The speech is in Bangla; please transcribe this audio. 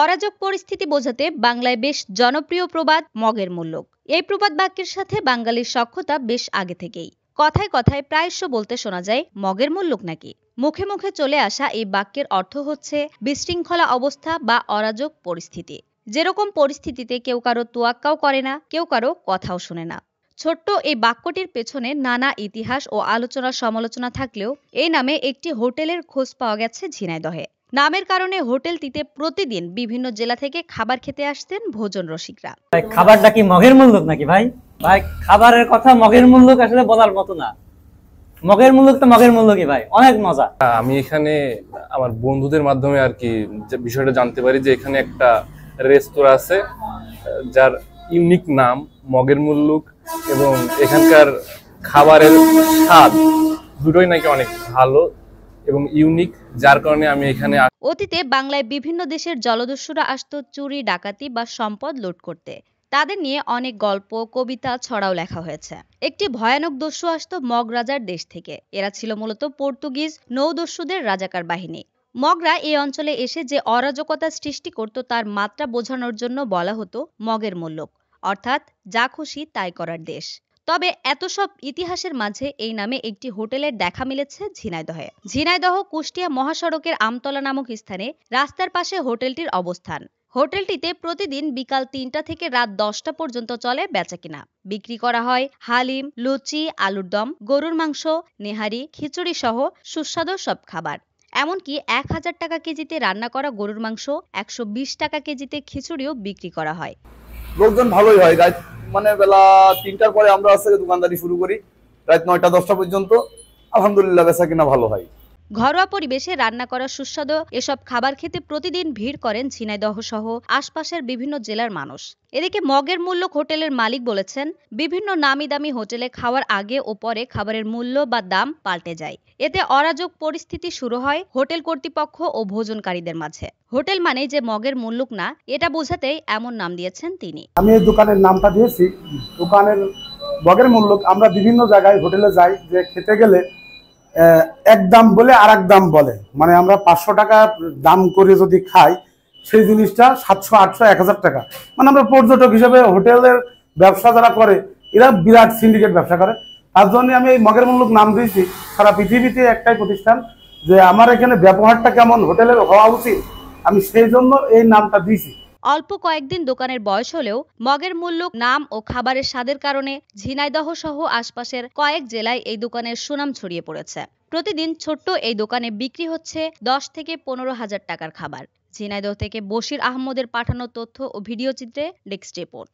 অরাজক পরিস্থিতি বোঝাতে বাংলায় বেশ জনপ্রিয় প্রবাদ মগের মুল্লুক। এই প্রবাদ বাক্যের সাথে বাঙালির সখ্যতা বেশ আগে থেকেই। কথায় কথায় প্রায়শ বলতে শোনা যায় মগের মুল্লুক নাকি। মুখে মুখে চলে আসা এই বাক্যের অর্থ হচ্ছে বিশৃঙ্খলা অবস্থা বা অরাজক পরিস্থিতি। যেরকম পরিস্থিতিতে কেউ কারো তোয়াক্কাও করে না, কেউ কারো কথাও শোনে না। ছোট্ট এই বাক্যটির পেছনে নানা ইতিহাস ও আলোচনা সমালোচনা থাকলেও এই নামে একটি হোটেলের খোঁজ পাওয়া গেছে ঝিনাইদহে। নামের কারণে হোটেলটিতে প্রতিদিন বিভিন্ন জেলা থেকে খাবার খেতে আসতেন ভোজন রসিকরা। খাবারটা কি মগের মুল্লুক নাকি ভাই? ভাই খাবারের কথা মগের মুল্লুক আসলে বলার মতো না। মগের মুল্লুক তো মগের মুল্লুকই ভাই, অনেক মজা। আমি এখানে আমার বন্ধুদের মাধ্যমে আর কি বিষয়টা জানতে পারি যে এখানে একটা রেস্তোরাঁ আছে যার ইউনিক নাম মগের মুল্লুক, এবং এখানকার খাবারের স্বাদ দুটোই নাকি অনেক ভালো এবং ইউনিক, যার কারণে আমি এখানে। অতীতে বাংলায় বিভিন্ন দেশের জলদস্যুরা আসতো চুরি ডাকাতি বা সম্পদ লুট করতে। তাদের নিয়ে অনেক গল্প, কবিতা, ছড়াও লেখা হয়েছে। একটি ভয়ানক দস্যু আসতো মগ রাজার দেশ থেকে। এরা ছিল মূলত পর্তুগিজ নৌদস্যুদের রাজাকার বাহিনী। মগরা এই অঞ্চলে এসে যে অরাজকতা সৃষ্টি করত তার মাত্রা বোঝানোর জন্য বলা হতো মগের মুল্লুক, অর্থাৎ যা খুশি তাই করার দেশ। তবে এত সব ইতিহাসের মাঝে এই নামে একটি হোটেলের দেখা মিলেছে ঝিনাইদহে। ঝিনাইদহ কুষ্টিয়া মহাসড়কের আমতলা নামক স্থানে রাস্তার পাশে হোটেলটির অবস্থান। হোটেলটিতে প্রতিদিন বিকাল ৩টা থেকে রাত 10টা পর্যন্ত চলে বেচাকেনা। বিক্রি করা হয় হালিম, লুচি, আলুর দম, গরুর মাংস, নেহারি, খিচুড়ি সহ সুস্বাদু সব খাবার। এমনকি ১,০০০ টাকা কেজিতে রান্না করা গরুর মাংস, ১২০ টাকা কেজিতে খিচুড়িও বিক্রি করা হয়। লোকজন ভালোই হয়। রাত মানে বেলা ৩টার পরে আমরা আজকে দোকানদারি শুরু করি, রাত ৯টা ১০টা পর্যন্ত আলহামদুলিল্লাহ বেচা কিনা ভালো হয়। ঘরোয়া পরিবেশে রান্না করা সুস্বাদু এসব খাবার খেতে প্রতিদিন ভিড় করেন ঝিনাইদহ সহ আশপাশের বিভিন্ন জেলার মানুষ। এদিকে মগের মুল্লুক হোটেলের মালিক বলেছেন, বিভিন্ন নামি দামি হোটেলে খাওয়ার আগে ও পরে খাবারের মূল্য বা দাম পাল্টে যায়। এতে অরাজক পরিস্থিতি শুরু হয় হোটেল কর্তৃপক্ষ ও ভোজনকারীদের মাঝে। হোটেল মানে যে মগের মুল্লুক না, এটা বোঝাতেই এমন নাম দিয়েছেন তিনি। আমি এই দোকানের নামটা দিয়েছি দোকানের মগের মুল্লুক। আমরা বিভিন্ন জায়গায় হোটেলে যাই, যে খেতে গেলে এক দাম বলে আর এক দাম বলে, মানে আমরা 500 টাকা দাম করে যদি খাই সেই জিনিসটা 700, 800, 1000 টাকা। মানে আমরা পর্যটক হিসেবে হোটেলের ব্যবসা যারা করে এরা বিরাট সিন্ডিকেট ব্যবসা করে। তার জন্য আমি এই মগের মুল্লুক নাম দিয়েছি। সারা পৃথিবীতে একটাই প্রতিষ্ঠান, যে আমার এখানে ব্যবহারটা কেমন হোটেলের হওয়া উচিত, আমি সেই জন্য এই নামটা দিয়েছি। অল্প কয়েকদিন দোকানের বয়স হলেও মগের মুল্লুক নাম ও খাবারের স্বাদের কারণে ঝিনাইদহ সহ আশপাশের কয়েক জেলায় এই দোকানের সুনাম ছড়িয়ে পড়েছে। প্রতিদিন ছোট্ট এই দোকানে বিক্রি হচ্ছে 10 থেকে 15,000 টাকার খাবার। ঝিনাইদহ থেকে বশির আহমদের পাঠানো তথ্য ও ভিডিও চিত্রে ডেস্ক রিপোর্ট।